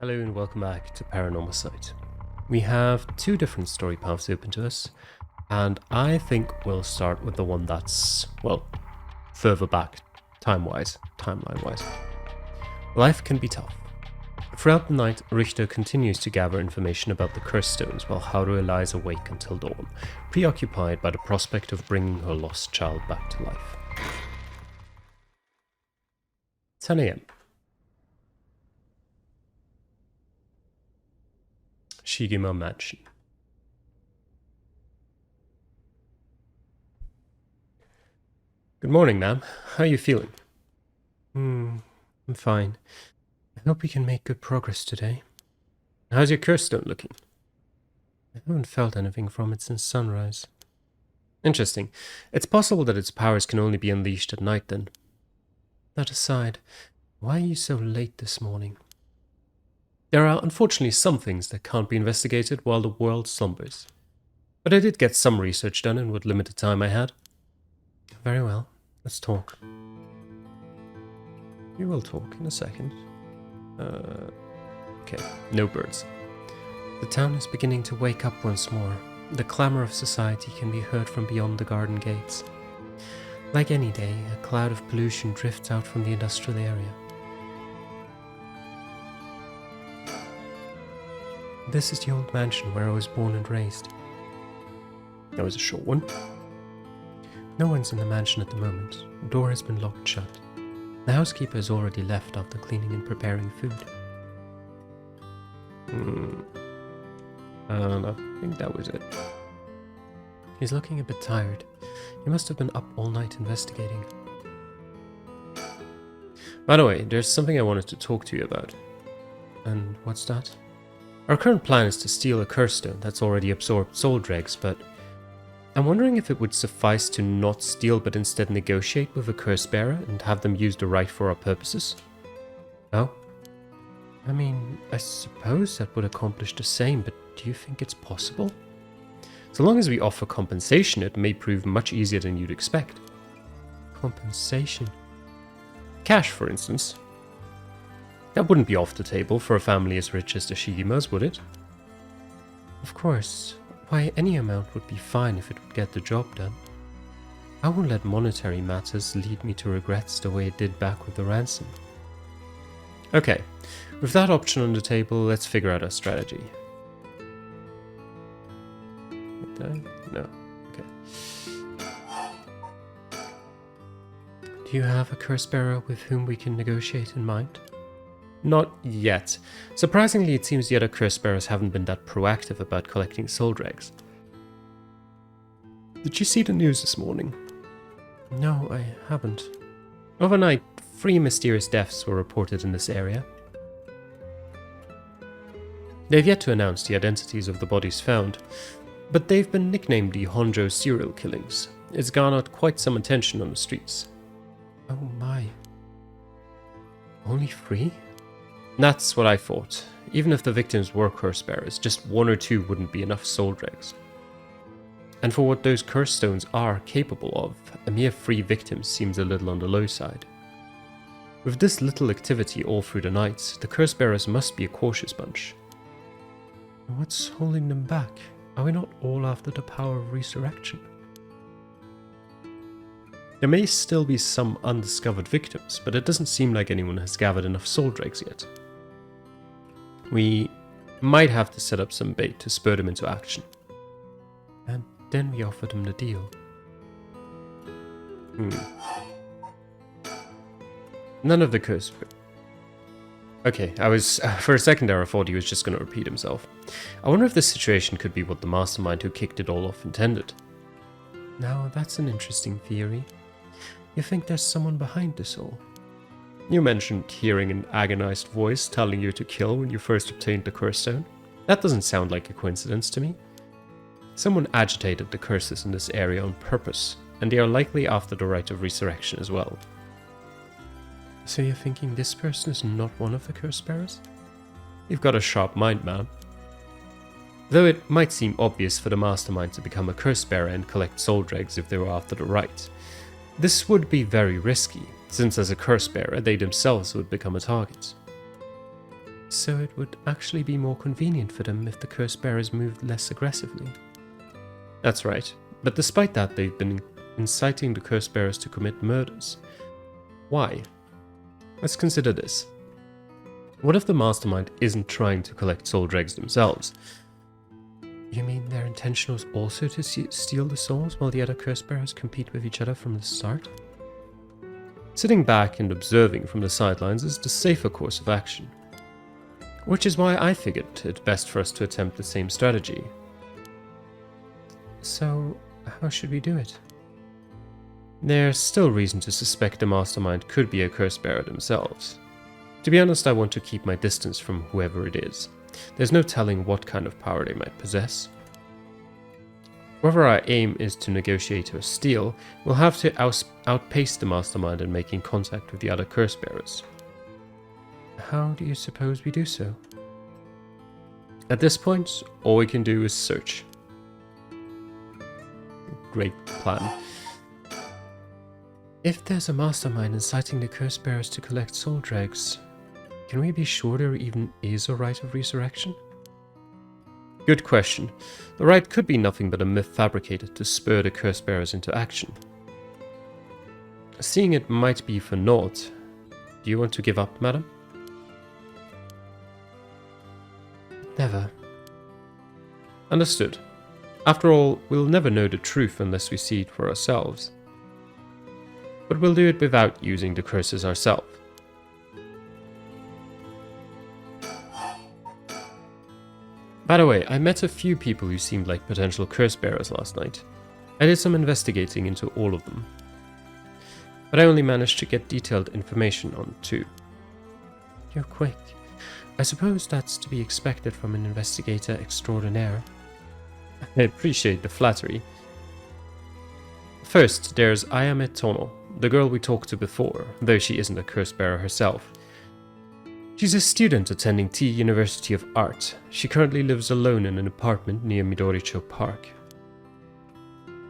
Hello and welcome back to Paranormasight. We have two different story paths open to us, and I think we'll start with the one that's, well, further back, timeline-wise. Life can be tough. Throughout the night, Richter continues to gather information about the cursed stones while Haru lies awake until dawn, preoccupied by the prospect of bringing her lost child back to life. 10 a.m. Shigima Mansion. Good morning, ma'am. How are you feeling? I'm fine. I hope we can make good progress today. How's your curse stone looking? I haven't felt anything from it since sunrise. Interesting. It's possible that its powers can only be unleashed at night then. That aside, why are you so late this morning? There are unfortunately some things that can't be investigated while the world slumbers. But I did get some research done in what limited time I had. Very well, let's talk. We will talk in a second. Okay, no birds. The town is beginning to wake up once more. The clamor of society can be heard from beyond the garden gates. Like any day, a cloud of pollution drifts out from the industrial area. This is the old mansion where I was born and raised. That was a short one. No one's in the mansion at the moment. The door has been locked shut. The housekeeper has already left after cleaning and preparing food. I think that was it. He's looking a bit tired. He must have been up all night investigating. By the way, there's something I wanted to talk to you about. And what's that? Our current plan is to steal a curse stone that's already absorbed soul dregs, but I'm wondering if it would suffice to not steal but instead negotiate with a curse bearer and have them use the right for our purposes? Oh? I mean, I suppose that would accomplish the same, but do you think it's possible? So long as we offer compensation, it may prove much easier than you'd expect. Compensation? Cash, for instance. That wouldn't be off the table for a family as rich as the Shigimas, would it? Of course. Why, any amount would be fine if it would get the job done. I won't let monetary matters lead me to regrets the way it did back with the ransom. Okay, with that option on the table, let's figure out our strategy. No. Okay. Do you have a curse bearer with whom we can negotiate in mind? Not yet. Surprisingly, it seems the other curse bearers haven't been that proactive about collecting soul dregs. Did you see the news this morning? No, I haven't. Overnight, 3 mysterious deaths were reported in this area. They've yet to announce the identities of the bodies found, but they've been nicknamed the Honjo serial killings. It's garnered quite some attention on the streets. Oh my. Only 3? That's what I thought. Even if the victims were curse bearers, just 1 or 2 wouldn't be enough soul dregs. And for what those curse stones are capable of, a mere 3 victims seems a little on the low side. With this little activity all through the night, the curse bearers must be a cautious bunch. What's holding them back? Are we not all after the power of resurrection? There may still be some undiscovered victims, but it doesn't seem like anyone has gathered enough soul dregs yet. We might have to set up some bait to spur them into action. And then we offer them the deal. None of the curse... Okay, for a second there I thought he was just going to repeat himself. I wonder if this situation could be what the mastermind who kicked it all off intended. Now that's an interesting theory. You think there's someone behind this all? You mentioned hearing an agonized voice telling you to kill when you first obtained the curse stone. That doesn't sound like a coincidence to me. Someone agitated the curses in this area on purpose, and they are likely after the right of resurrection as well. So you're thinking this person is not one of the curse bearers? You've got a sharp mind, man. Though it might seem obvious for the mastermind to become a curse bearer and collect soul dregs if they were after the right, this would be very risky, since as a curse bearer they themselves would become a target. So it would actually be more convenient for them if the curse bearers moved less aggressively. That's right, but despite that they've been inciting the curse bearers to commit murders. Why? Let's consider this. What if the mastermind isn't trying to collect soul dregs themselves? You mean their intention was also to steal the souls while the other curse bearers compete with each other from the start? Sitting back and observing from the sidelines is the safer course of action. Which is why I figured it best for us to attempt the same strategy. So, how should we do it? There's still reason to suspect the mastermind could be a curse bearer themselves. To be honest, I want to keep my distance from whoever it is. There's no telling what kind of power they might possess. Whether our aim is to negotiate or steal, we'll have to outpace the mastermind in making contact with the other curse bearers. How do you suppose we do so? At this point, all we can do is search. Great plan. If there's a mastermind inciting the curse bearers to collect soul dregs, can we be sure there even is a rite of resurrection? Good question. The rite could be nothing but a myth fabricated to spur the curse bearers into action. Seeing it might be for naught, do you want to give up, madam? Never. Understood. After all, we'll never know the truth unless we see it for ourselves. But we'll do it without using the curses ourselves. By the way, I met a few people who seemed like potential curse bearers last night. I did some investigating into all of them. But I only managed to get detailed information on 2. You're quick. I suppose that's to be expected from an investigator extraordinaire. I appreciate the flattery. First, there's Ayame Tono, the girl we talked to before, though she isn't a curse bearer herself. She's a student attending T University of Art. She currently lives alone in an apartment near Midoricho Park.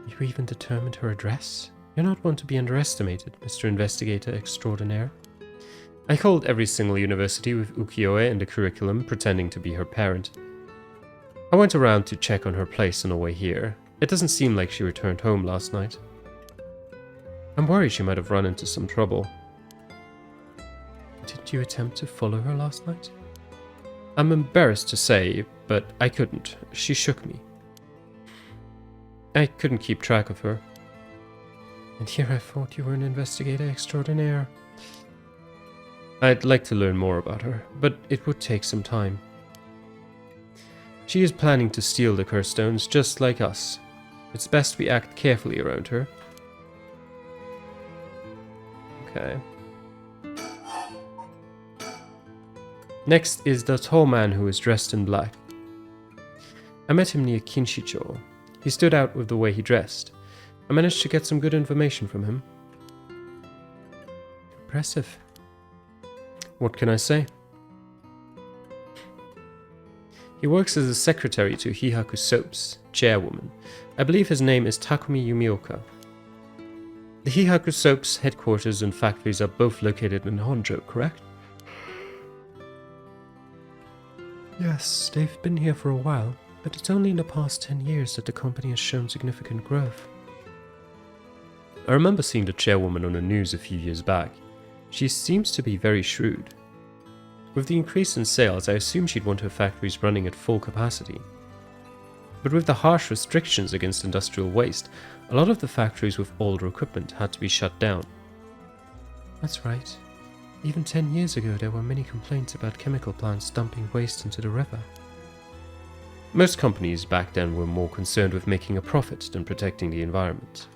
You even determined her address? You're not one to be underestimated, Mr. Investigator Extraordinaire. I called every single university with ukiyo-e in the curriculum, pretending to be her parent. I went around to check on her place on the way here. It doesn't seem like she returned home last night. I'm worried she might have run into some trouble. Did you attempt to follow her last night? I'm embarrassed to say, but I couldn't. She shook me. I couldn't keep track of her. And here I thought you were an investigator extraordinaire. I'd like to learn more about her, but it would take some time. She is planning to steal the curse stones just like us. It's best we act carefully around her. Okay. Next is the tall man who is dressed in black. I met him near Kinshicho. He stood out with the way he dressed. I managed to get some good information from him. Impressive. What can I say? He works as a secretary to Hihaku Soaps, chairwoman. I believe his name is Takumi Yumioka. The Hihaku Soaps headquarters and factories are both located in Honjo, correct? Yes, they've been here for a while, but it's only in the past 10 years that the company has shown significant growth. I remember seeing the chairwoman on the news a few years back. She seems to be very shrewd. With the increase in sales, I assume she'd want her factories running at full capacity. But with the harsh restrictions against industrial waste, a lot of the factories with older equipment had to be shut down. That's right. Even 10 years ago, there were many complaints about chemical plants dumping waste into the river. Most companies back then were more concerned with making a profit than protecting the environment.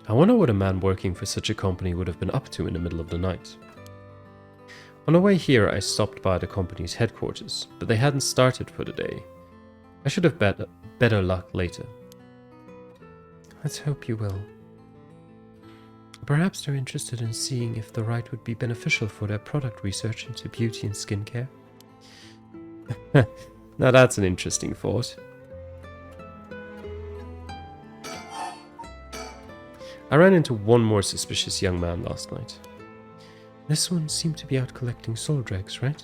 I wonder what a man working for such a company would have been up to in the middle of the night. On the way here, I stopped by the company's headquarters, but they hadn't started for the day. I should have better luck later. Let's hope you will. Perhaps they're interested in seeing if the rite would be beneficial for their product research into beauty and skincare. Now that's an interesting thought. I ran into one more suspicious young man last night. This one seemed to be out collecting soul dregs, right?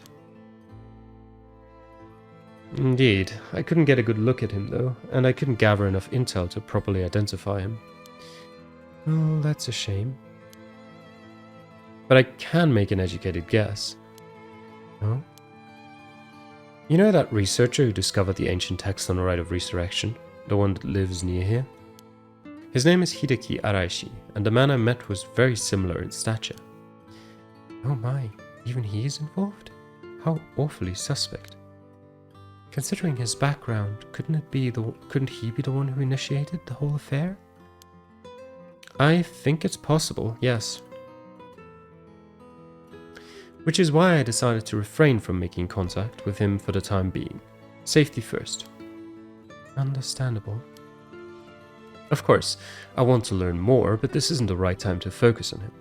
Indeed. I couldn't get a good look at him though, and I couldn't gather enough intel to properly identify him. Well, that's a shame. But I can make an educated guess. Oh? You know that researcher who discovered the ancient text on the Rite of Resurrection? The one that lives near here? His name is Hideki Araishi, and the man I met was very similar in stature. Oh my, even he is involved? How awfully suspect. Considering his background, couldn't he be the one who initiated the whole affair? I think it's possible, yes. Which is why I decided to refrain from making contact with him for the time being. Safety first. Understandable. Of course, I want to learn more, but this isn't the right time to focus on him.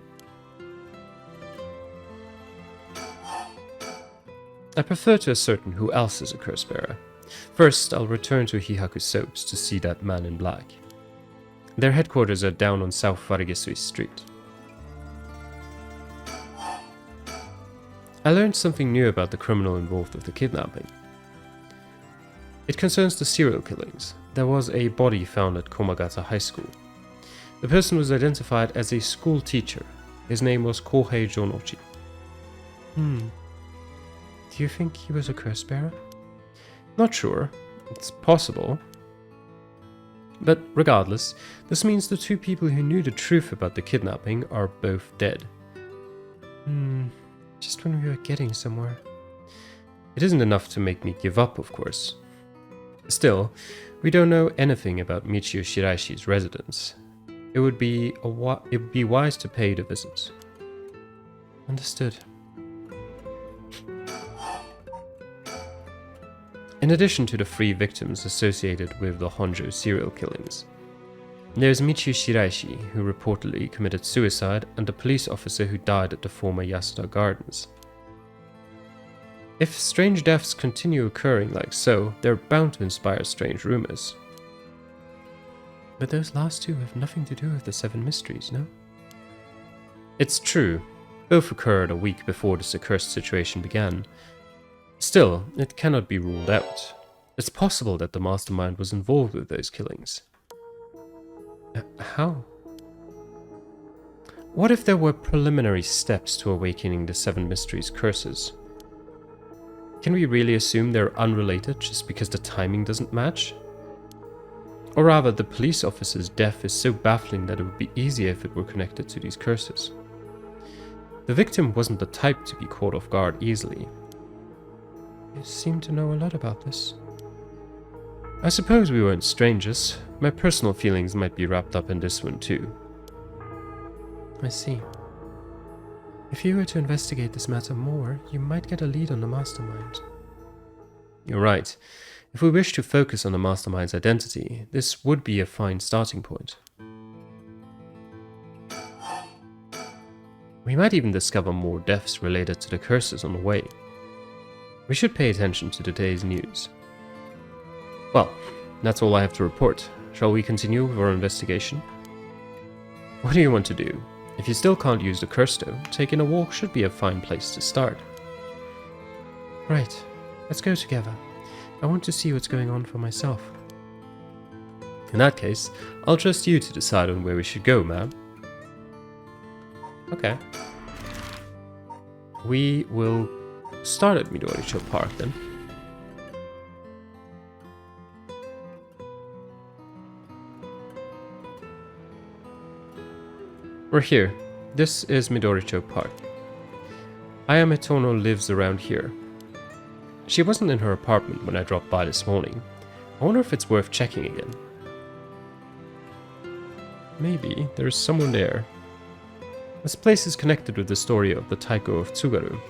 I prefer to ascertain who else is a curse bearer. First, I'll return to Hihaku Soaps to see that man in black. Their headquarters are down on South Warigesui Street. I learned something new about the criminal involved with the kidnapping. It concerns the serial killings. There was a body found at Komagata High School. The person was identified as a school teacher. His name was Kohei Jonochi. Do you think he was a curse bearer? Not sure. It's possible. But regardless, this means the two people who knew the truth about the kidnapping are both dead. Just when we were getting somewhere. It isn't enough to make me give up, of course. Still, we don't know anything about Michio Shiraishi's residence. It would be wise to pay the visit. Understood. In addition to the 3 victims associated with the Honjo serial killings, there's Michio Shiraishi, who reportedly committed suicide, and the police officer who died at the former Yasuda Gardens. If strange deaths continue occurring like so, they're bound to inspire strange rumors. But those last 2 have nothing to do with the 7 mysteries, no? It's true. Both occurred a week before this accursed situation began. Still, it cannot be ruled out. It's possible that the mastermind was involved with those killings. How? What if there were preliminary steps to awakening the 7 mysteries' curses? Can we really assume they're unrelated just because the timing doesn't match? Or rather, the police officer's death is so baffling that it would be easier if it were connected to these curses. The victim wasn't the type to be caught off guard easily. You seem to know a lot about this. I suppose we weren't strangers. My personal feelings might be wrapped up in this one too. I see. If you were to investigate this matter more, you might get a lead on the mastermind. You're right. If we wish to focus on the mastermind's identity, this would be a fine starting point. We might even discover more deaths related to the curses on the way. We should pay attention to today's news. Well, that's all I have to report. Shall we continue with our investigation? What do you want to do? If you still can't use the curse stone, taking a walk should be a fine place to start. Right, let's go together. I want to see what's going on for myself. In that case, I'll trust you to decide on where we should go, ma'am. Okay. We will start at Midoricho Park then. We're here. This is Midoricho Park. Ayame Tono lives around here. She wasn't in her apartment when I dropped by this morning. I wonder if it's worth checking again. Maybe there's someone there. This place is connected with the story of the Taiko of Tsugaru.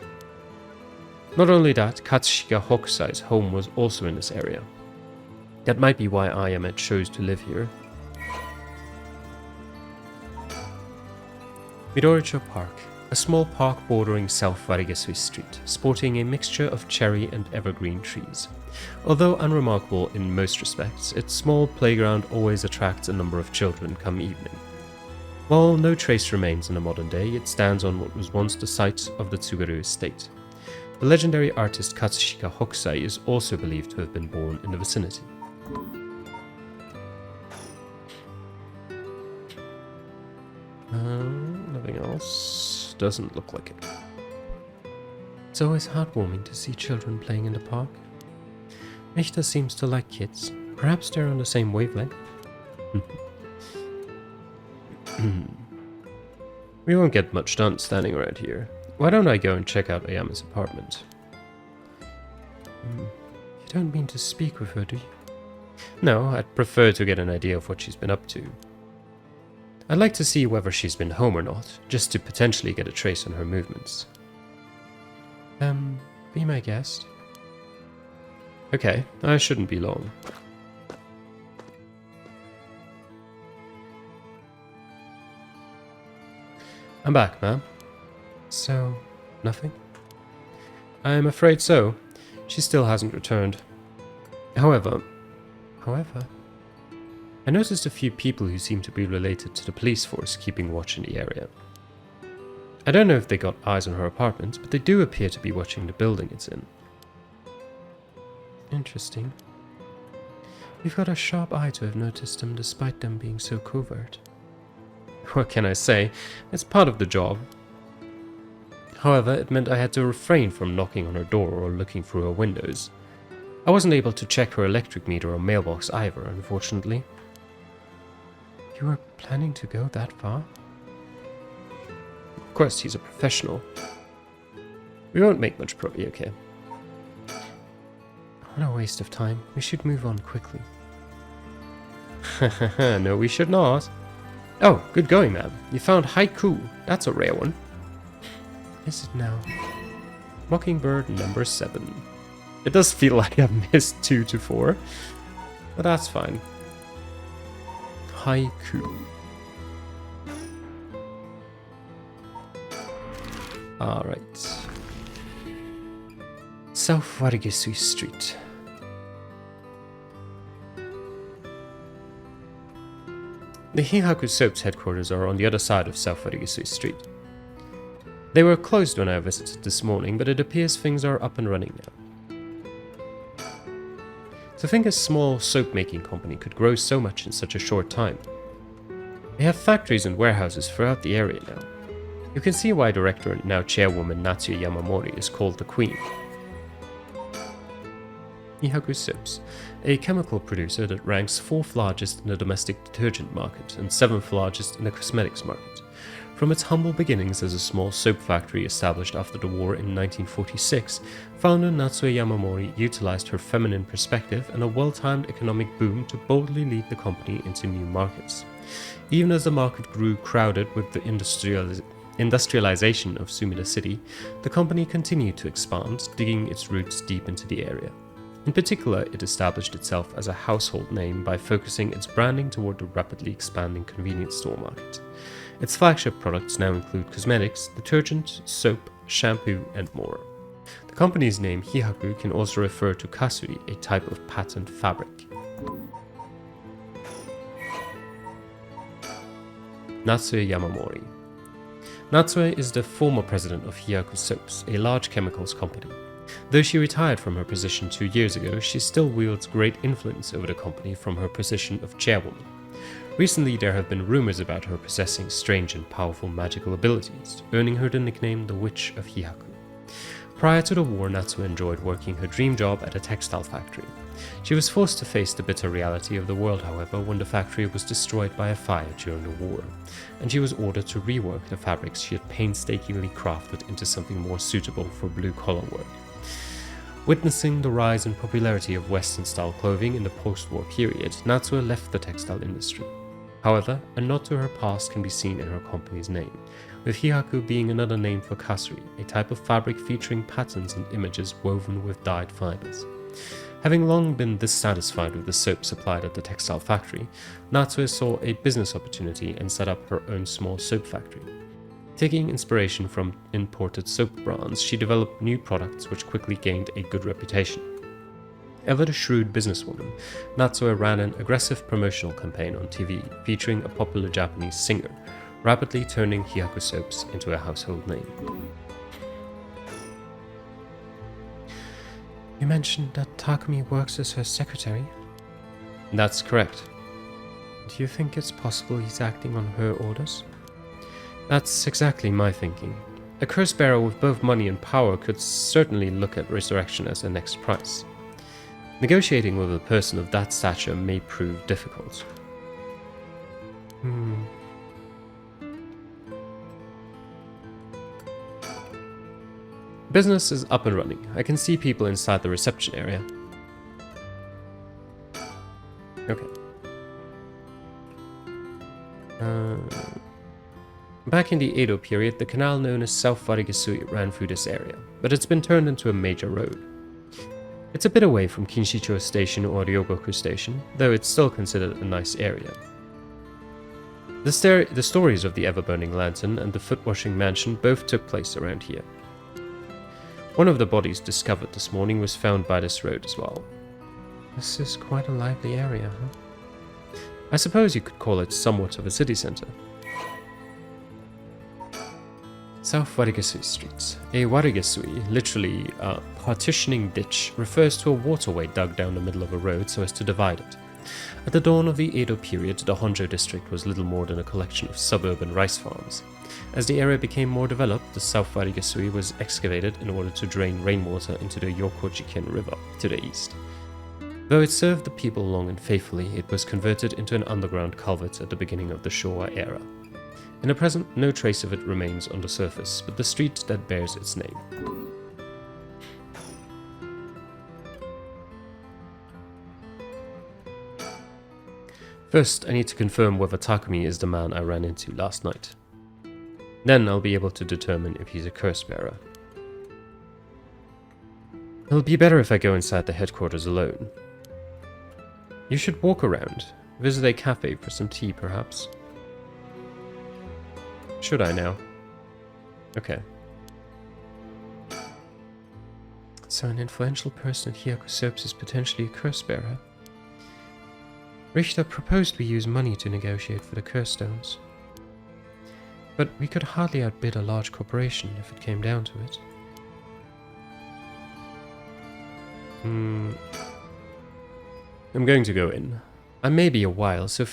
Not only that, Katsushika Hokusai's home was also in this area. That might be why Ayame chose to live here. Midoricho Park, a small park bordering South Warigesui Street, sporting a mixture of cherry and evergreen trees. Although unremarkable in most respects, its small playground always attracts a number of children come evening. While no trace remains in the modern day, it stands on what was once the site of the Tsugaru estate. The legendary artist Katsushika Hokusai is also believed to have been born in the vicinity. Nothing else. Doesn't look like it. It's always heartwarming to see children playing in the park. Richter seems to like kids. Perhaps they're on the same wavelength. We won't get much done standing around here. Why don't I go and check out Ayama's apartment? You don't mean to speak with her, do you? No, I'd prefer to get an idea of what she's been up to. I'd like to see whether she's been home or not, just to potentially get a trace on her movements. Be my guest. Okay, I shouldn't be long. I'm back, ma'am. So, nothing? I'm afraid so. She still hasn't returned. However, I noticed a few people who seem to be related to the police force keeping watch in the area. I don't know if they got eyes on her apartment, but they do appear to be watching the building it's in. Interesting. You've got a sharp eye to have noticed them despite them being so covert. What can I say? It's part of the job. However, it meant I had to refrain from knocking on her door or looking through her windows. I wasn't able to check her electric meter or mailbox either, unfortunately. You were planning to go that far? Of course, he's a professional. We won't make much progress, okay? What a waste of time. We should move on quickly. No, we should not. Oh, good going, ma'am. You found Hihaku. That's a rare one. Is it now? Mockingbird number 7. It does feel like I've missed 2 to 4, but that's fine. Hihaku. Alright. South Warigisu Street. The Hihaku Soap's headquarters are on the other side of South Warigisu Street. They were closed when I visited this morning, but it appears things are up and running now. To think a small soap-making company could grow so much in such a short time. They have factories and warehouses throughout the area now. You can see why director and now chairwoman Natsuya Yamamori is called the Queen. Hihaku Soaps, a chemical producer that ranks 4th largest in the domestic detergent market and 7th largest in the cosmetics market. From its humble beginnings as a small soap factory established after the war in 1946, founder Natsuya Yamamori utilized her feminine perspective and a well-timed economic boom to boldly lead the company into new markets. Even as the market grew crowded with the industrialization of Sumida City, the company continued to expand, digging its roots deep into the area. In particular, it established itself as a household name by focusing its branding toward the rapidly expanding convenience store market. Its flagship products now include cosmetics, detergent, soap, shampoo, and more. The company's name Hihaku can also refer to kasuri, a type of patent fabric. Natsuya Yamamori. Natsuya is the former president of Hihaku Soaps, a large chemicals company. Though she retired from her position 2 years ago, she still wields great influence over the company from her position of chairwoman. Recently, there have been rumors about her possessing strange and powerful magical abilities, earning her the nickname the Witch of Hihaku. Prior to the war, Natsuya enjoyed working her dream job at a textile factory. She was forced to face the bitter reality of the world, however, when the factory was destroyed by a fire during the war, and she was ordered to rework the fabrics she had painstakingly crafted into something more suitable for blue-collar work. Witnessing the rise in popularity of Western-style clothing in the post-war period, Natsuya left the textile industry. However, a nod to her past can be seen in her company's name, with Hihaku being another name for kasuri, a type of fabric featuring patterns and images woven with dyed fibers. Having long been dissatisfied with the soap supplied at the textile factory, Natsuya saw a business opportunity and set up her own small soap factory. Taking inspiration from imported soap brands, she developed new products which quickly gained a good reputation. Ever the shrewd businesswoman, Natsuya ran an aggressive promotional campaign on TV featuring a popular Japanese singer, rapidly turning Hihaku soaps into a household name. You mentioned that Takumi works as her secretary? That's correct. Do you think it's possible he's acting on her orders? That's exactly my thinking. A curse bearer with both money and power could certainly look at resurrection as their next prize. Negotiating with a person of that stature may prove difficult. Business is up and running. I can see people inside the reception area. Okay. Back in the Edo period, the canal known as South Warigasui ran through this area, but it's been turned into a major road. It's a bit away from Kinshicho Station or Ryogoku Station, though it's still considered a nice area. The stories of the ever-burning lantern and the foot-washing mansion both took place around here. One of the bodies discovered this morning was found by this road as well. This is quite a lively area, huh? I suppose you could call it somewhat of a city center. South Warigasui Street. A warigasui, literally a partitioning ditch, refers to a waterway dug down the middle of a road so as to divide it. At the dawn of the Edo period, the Honjo district was little more than a collection of suburban rice farms. As the area became more developed, the South Warigasui was excavated in order to drain rainwater into the Yokojiken River to the east. Though it served the people long and faithfully, it was converted into an underground culvert at the beginning of the Showa era. In the present, no trace of it remains on the surface, but the street that bears its name. First, I need to confirm whether Takumi is the man I ran into last night. Then I'll be able to determine if he's a curse bearer. It'll be better if I go inside the headquarters alone. You should walk around, visit a cafe for some tea perhaps. Should I now? Okay. So an influential person at Hihaku Soaps is potentially a curse bearer. Richter proposed we use money to negotiate for the curse stones. But we could hardly outbid a large corporation if it came down to it. I'm going to go in. I may be a while, so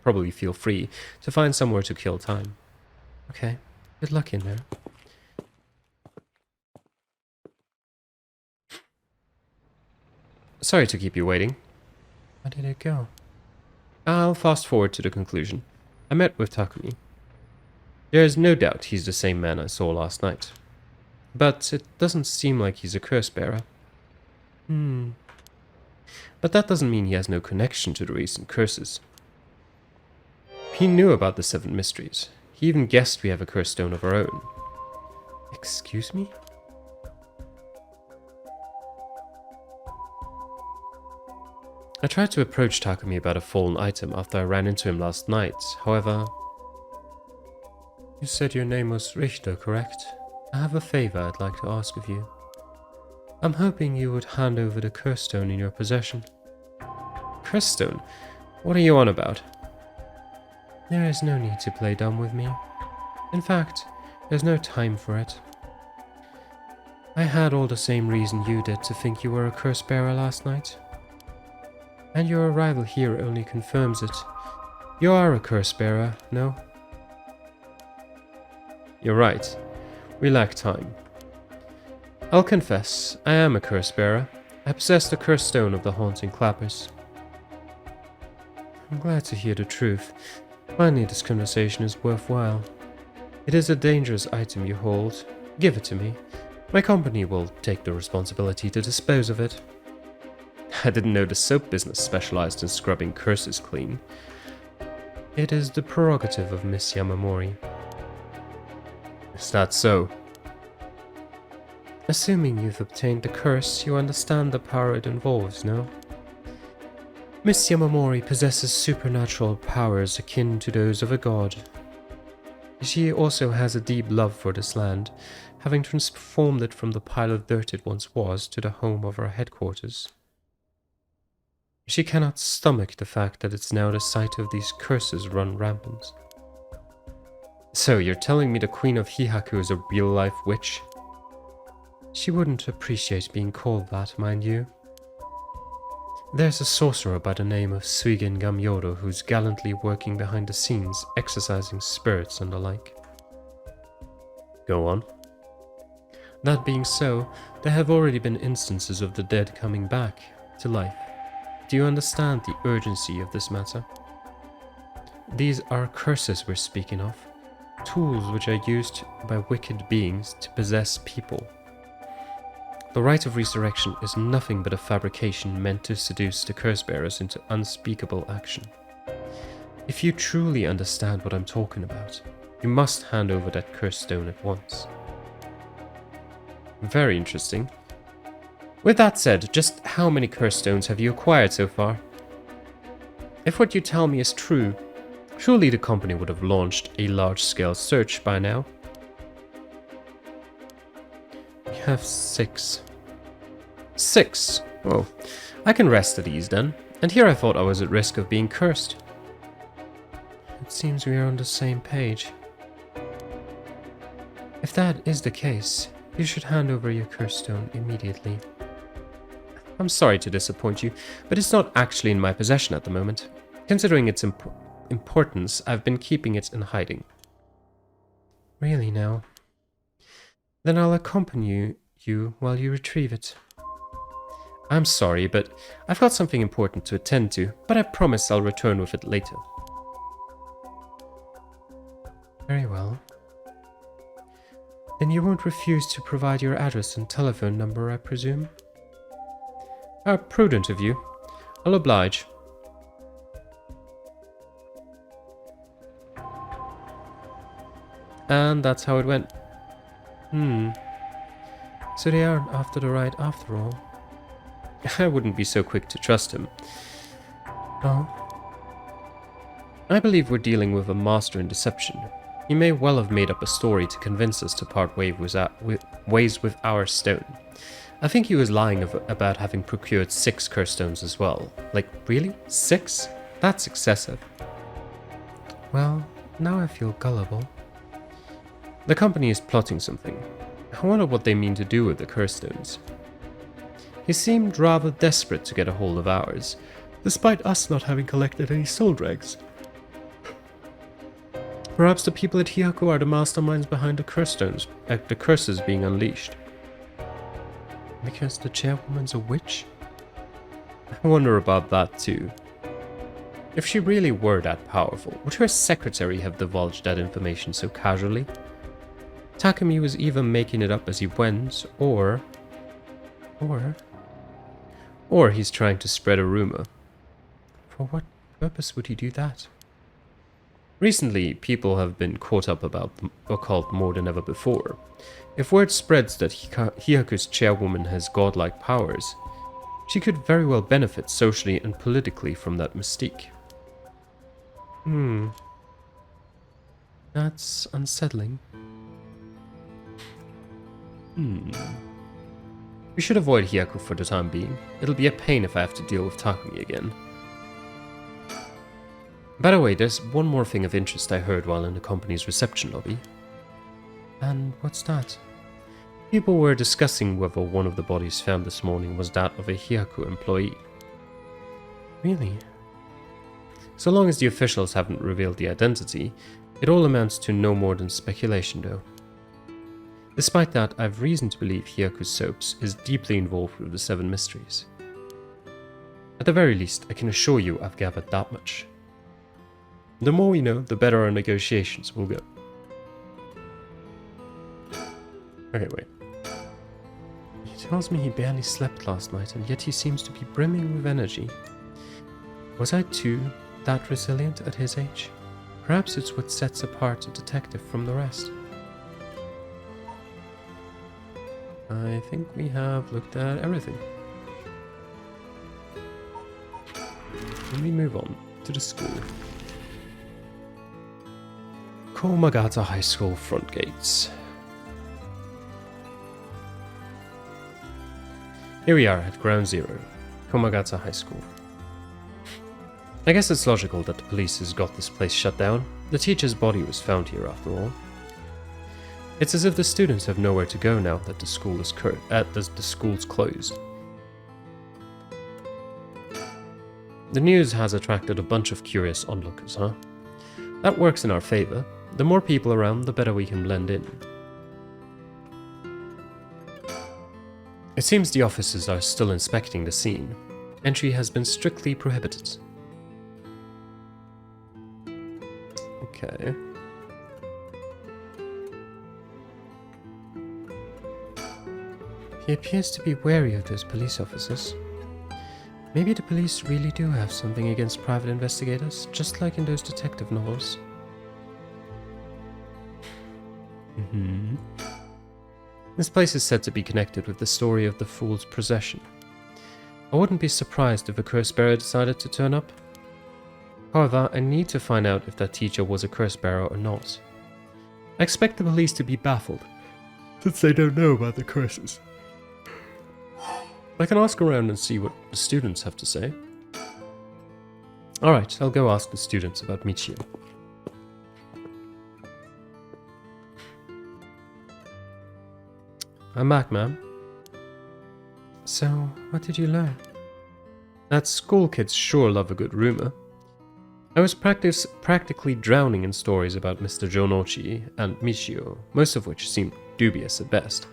probably feel free to find somewhere to kill time. Okay, good luck in there. Sorry to keep you waiting. How did it go? I'll fast forward to the conclusion. I met with Takumi. There is no doubt he's the same man I saw last night. But it doesn't seem like he's a curse bearer. But that doesn't mean he has no connection to the recent curses. He knew about the 7 mysteries. He even guessed we have a curse stone of our own. Excuse me? I tried to approach Takumi about a fallen item after I ran into him last night, however... You said your name was Richter, correct? I have a favor I'd like to ask of you. I'm hoping you would hand over the curse stone in your possession. Curse stone? What are you on about? There is no need to play dumb with me. In fact, there's no time for it. I had all the same reason you did to think you were a curse bearer last night. And your arrival here only confirms it. You are a curse bearer, no? You're right. We lack time. I'll confess, I am a curse bearer. I possess the cursed stone of the haunting clappers. I'm glad to hear the truth. Finally, this conversation is worthwhile. It is a dangerous item you hold. Give it to me. My company will take the responsibility to dispose of it. I didn't know the soap business specialized in scrubbing curses clean. It is the prerogative of Miss Yamamori. Is that so? Assuming you've obtained the curse, you understand the power it involves, no? Miss Yamamori possesses supernatural powers akin to those of a god. She also has a deep love for this land, having transformed it from the pile of dirt it once was to the home of our headquarters. She cannot stomach the fact that it's now the site of these curses run rampant. So, you're telling me the Queen of Hihaku is a real-life witch? She wouldn't appreciate being called that, mind you. There's a sorcerer by the name of Suigen Gamyodo who's gallantly working behind the scenes, exorcising spirits and the like. Go on. That being so, there have already been instances of the dead coming back to life. Do you understand the urgency of this matter? These are curses we're speaking of, tools which are used by wicked beings to possess people. The rite of resurrection is nothing but a fabrication meant to seduce the curse bearers into unspeakable action. If you truly understand what I'm talking about, you must hand over that curse stone at once. Very interesting. With that said, just how many curse stones have you acquired so far? If what you tell me is true, surely the company would have launched a large-scale search by now. We have 6. 6? Oh, I can rest at ease then. And here I thought I was at risk of being cursed. It seems we are on the same page. If that is the case, you should hand over your curse stone immediately. I'm sorry to disappoint you, but it's not actually in my possession at the moment. Considering its importance, I've been keeping it in hiding. Really now? Then I'll accompany you while you retrieve it. I'm sorry, but I've got something important to attend to, but I promise I'll return with it later. Very well. Then you won't refuse to provide your address and telephone number, I presume? How prudent of you. I'll oblige. And that's how it went. So they aren't after the right after all? I wouldn't be so quick to trust him. Oh? I believe we're dealing with a master in deception. He may well have made up a story to convince us to part ways with our stone. I think he was lying about having procured 6 curse stones as well. Like, really? 6? That's excessive. Well, now I feel gullible. The company is plotting something. I wonder what they mean to do with the curse stones. He seemed rather desperate to get a hold of ours, despite us not having collected any soul dregs. Perhaps the people at Hihaku are the masterminds behind the curse stones, the curses being unleashed. Because the chairwoman's a witch? I wonder about that too. If she really were that powerful, would her secretary have divulged that information so casually? Takumi was either making it up as he went, or he's trying to spread a rumor. For what purpose would he do that? Recently, people have been caught up about the occult more than ever before. If word spreads that Hihaku's chairwoman has godlike powers, she could very well benefit socially and politically from that mystique. That's unsettling. We should avoid Hihaku for the time being. It'll be a pain if I have to deal with Takumi again. By the way, there's one more thing of interest I heard while in the company's reception lobby. And what's that? People were discussing whether one of the bodies found this morning was that of a Hihaku employee. Really? So long as the officials haven't revealed the identity, it all amounts to no more than speculation though. Despite that, I've reason to believe Hihaku Soaps is deeply involved with the 7 mysteries. At the very least, I can assure you I've gathered that much. The more we know, the better our negotiations will go. Okay, wait. He tells me he barely slept last night, and yet he seems to be brimming with energy. Was I too that resilient at his age? Perhaps it's what sets apart a detective from the rest. I think we have looked at everything. Let me move on to the school. Komagata High School front gates. Here we are at Ground Zero, Komagata High School. I guess it's logical that the police has got this place shut down. The teacher's body was found here after all. It's as if the students have nowhere to go now that the school's closed. The news has attracted a bunch of curious onlookers, huh? That works in our favor. The more people around, the better we can blend in. It seems the officers are still inspecting the scene. Entry has been strictly prohibited. Okay. He appears to be wary of those police officers. Maybe the police really do have something against private investigators, just like in those detective novels. This place is said to be connected with the story of the Fool's Procession. I wouldn't be surprised if a curse bearer decided to turn up. However, I need to find out if that teacher was a curse bearer or not. I expect the police to be baffled, since they don't know about the curses. I can ask around and see what the students have to say. Alright, I'll go ask the students about Michio. I'm back, ma'am. So, what did you learn? That school kids sure love a good rumor. I was practically drowning in stories about Mr. Jonochi and Michio, most of which seemed dubious at best.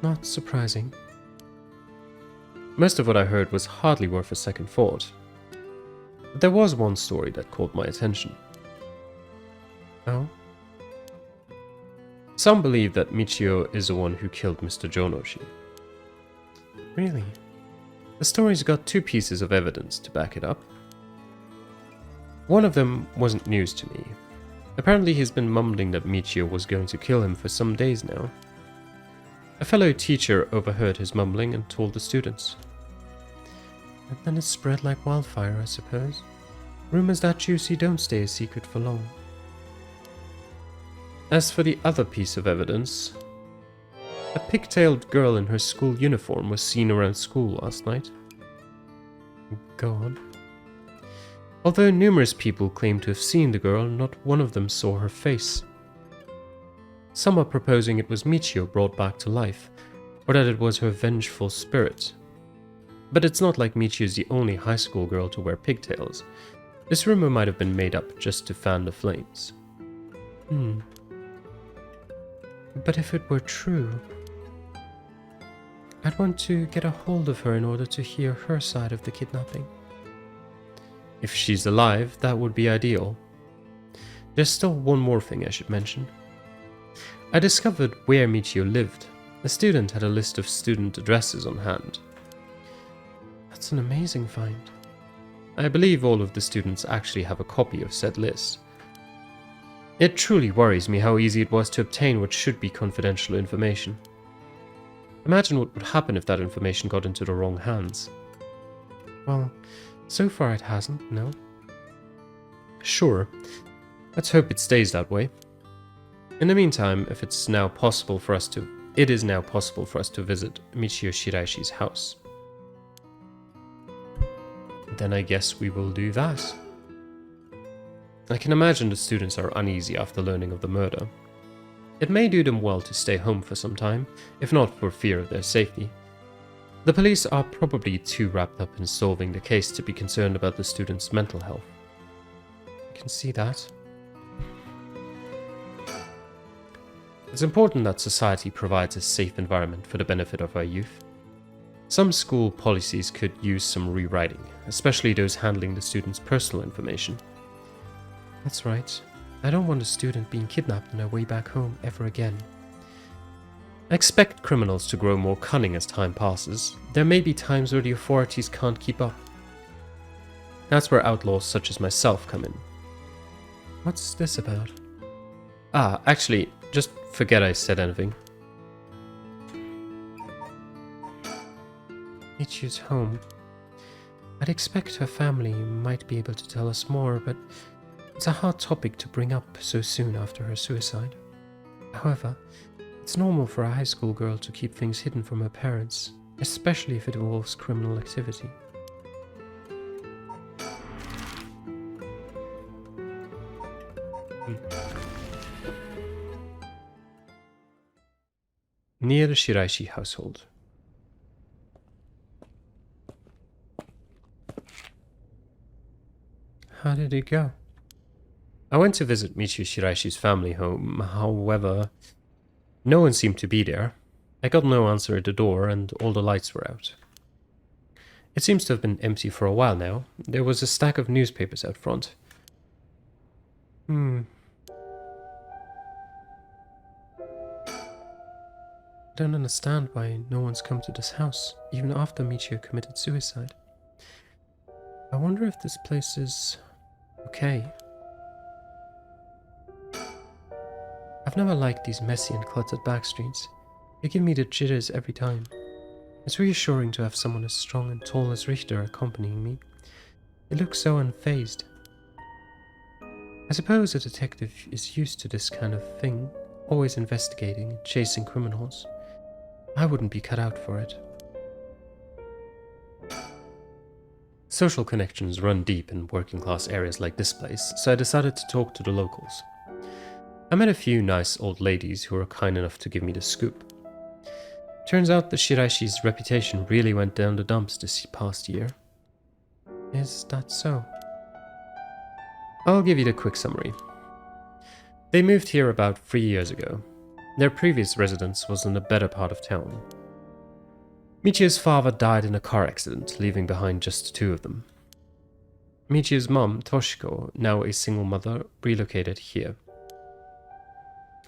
Not surprising. Most of what I heard was hardly worth a second thought. But there was one story that caught my attention. Oh? Some believe that Michio is the one who killed Mr. Jonochi. Really? The story's got two pieces of evidence to back it up. One of them wasn't news to me. Apparently he's been mumbling that Michio was going to kill him for some days now. A fellow teacher overheard his mumbling and told the students. And then it spread like wildfire, I suppose. Rumors that juicy don't stay a secret for long. As for the other piece of evidence, a pigtailed girl in her school uniform was seen around school last night. Go on. Although numerous people claim to have seen the girl, not one of them saw her face. Some are proposing it was Michio brought back to life, or that it was her vengeful spirit. But it's not like Michio's the only high school girl to wear pigtails. This rumor might have been made up just to fan the flames. But if it were true, I'd want to get a hold of her in order to hear her side of the kidnapping. If she's alive, that would be ideal. There's still one more thing I should mention. I discovered where Michio lived. A student had a list of student addresses on hand. That's an amazing find. I believe all of the students actually have a copy of said list. It truly worries me how easy it was to obtain what should be confidential information. Imagine what would happen if that information got into the wrong hands. Well, so far it hasn't, no. Sure. Let's hope it stays that way. In the meantime, if it is now possible for us to visit Michio Shiraishi's house. Then I guess we will do that. I can imagine the students are uneasy after learning of the murder. It may do them well to stay home for some time, if not for fear of their safety. The police are probably too wrapped up in solving the case to be concerned about the students' mental health. I can see that. It's important that society provides a safe environment for the benefit of our youth. Some school policies could use some rewriting, especially those handling the students' personal information. That's right. I don't want a student being kidnapped on their way back home ever again. I expect criminals to grow more cunning as time passes. There may be times where the authorities can't keep up. That's where outlaws such as myself come in. What's this about? Actually, just forget I said anything. Michio's home. I'd expect her family might be able to tell us more, but it's a hard topic to bring up so soon after her suicide. However, it's normal for a high school girl to keep things hidden from her parents, especially if it involves criminal activity. near the Shiraishi household. How did it go? I went to visit Michio Shiraishi's family home, however, no one seemed to be there. I got no answer at the door, and all the lights were out. It seems to have been empty for a while now. There was a stack of newspapers out front. I don't understand why no one's come to this house, even after Michio committed suicide. I wonder if this place is okay. I've never liked these messy and cluttered back streets. They give me the jitters every time. It's reassuring to have someone as strong and tall as Richter accompanying me. They look so unfazed. I suppose a detective is used to this kind of thing, always investigating and chasing criminals. I wouldn't be cut out for it. Social connections run deep in working class areas like this place, so I decided to talk to the locals. I met a few nice old ladies who were kind enough to give me the scoop. Turns out the Shiraishi's reputation really went down the dumps this past year. Is that so? I'll give you the quick summary. They moved here about 3 years ago. Their previous residence was in the better part of town. Michio's father died in a car accident, leaving behind just two of them. Michio's mom, Toshiko, now a single mother, relocated here.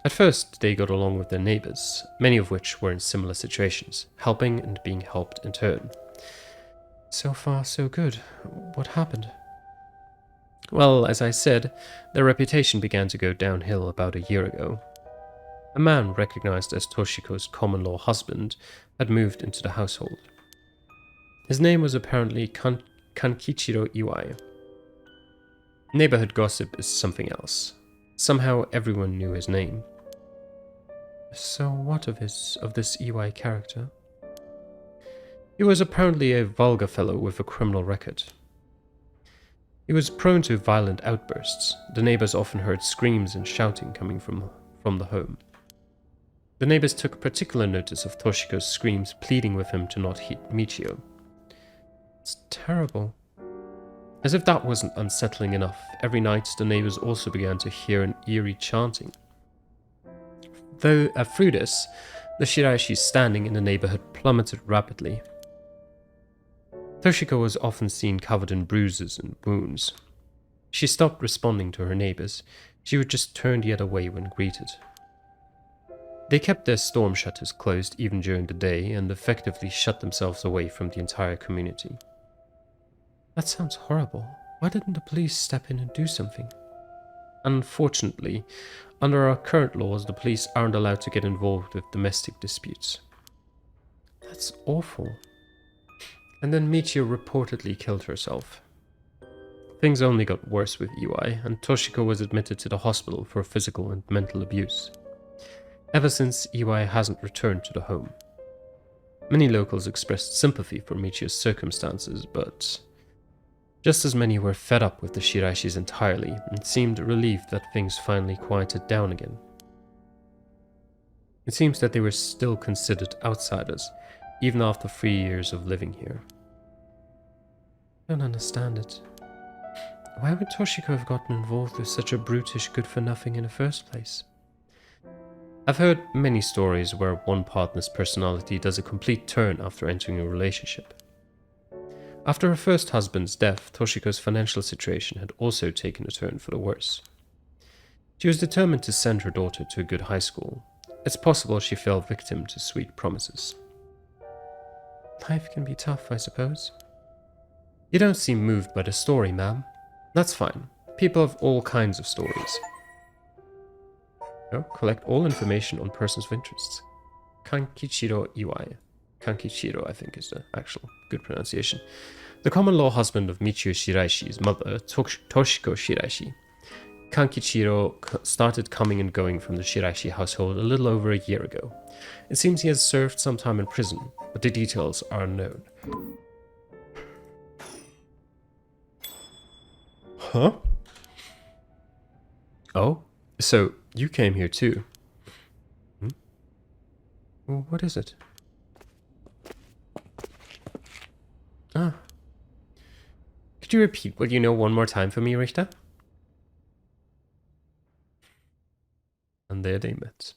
At first, they got along with their neighbors, many of which were in similar situations, helping and being helped in turn. So far, so good. What happened? Well, as I said, their reputation began to go downhill about a year ago. A man recognized as Toshiko's common-law husband had moved into the household. His name was apparently Kankichiro Iwai. Neighborhood gossip is something else. Somehow everyone knew his name. So what of this Iwai character? He was apparently a vulgar fellow with a criminal record. He was prone to violent outbursts. The neighbors often heard screams and shouting coming from the home. The neighbors took particular notice of Toshiko's screams, pleading with him to not hit Michio. It's terrible. As if that wasn't unsettling enough, every night the neighbors also began to hear an eerie chanting. Through this, the Shiraishi's standing in the neighborhood plummeted rapidly. Toshiko was often seen covered in bruises and wounds. She stopped responding to her neighbors. She would just turn the other way when greeted. They kept their storm shutters closed even during the day and effectively shut themselves away from the entire community. That sounds horrible. Why didn't the police step in and do something? Unfortunately, under our current laws, the police aren't allowed to get involved with domestic disputes. That's awful. And then Michio reportedly killed herself. Things only got worse with Iwai, and Toshiko was admitted to the hospital for physical and mental abuse. Ever since, Iwai hasn't returned to the home. Many locals expressed sympathy for Michio's circumstances, but just as many were fed up with the Shiraishis entirely and seemed relieved that things finally quieted down again. It seems that they were still considered outsiders, even after 3 years of living here. I don't understand it. Why would Toshiko have gotten involved with such a brutish good-for-nothing in the first place? I've heard many stories where one partner's personality does a complete turn after entering a relationship. After her first husband's death, Toshiko's financial situation had also taken a turn for the worse. She was determined to send her daughter to a good high school. It's possible she fell victim to sweet promises. Life can be tough, I suppose. You don't seem moved by the story, ma'am. That's fine. People have all kinds of stories. Collect all information on persons of interest. Kankichiro Iwai. Kankichiro, I think, is the actual good pronunciation. The common law husband of Michio Shiraishi's mother, Toshiko Shiraishi. Kankichiro started coming and going from the Shiraishi household a little over a year ago. It seems he has served some time in prison, but the details are unknown. Huh? Oh, so you came here too? Well, what is it? Ah. Could you repeat what you know one more time for me, Richter? And there they met.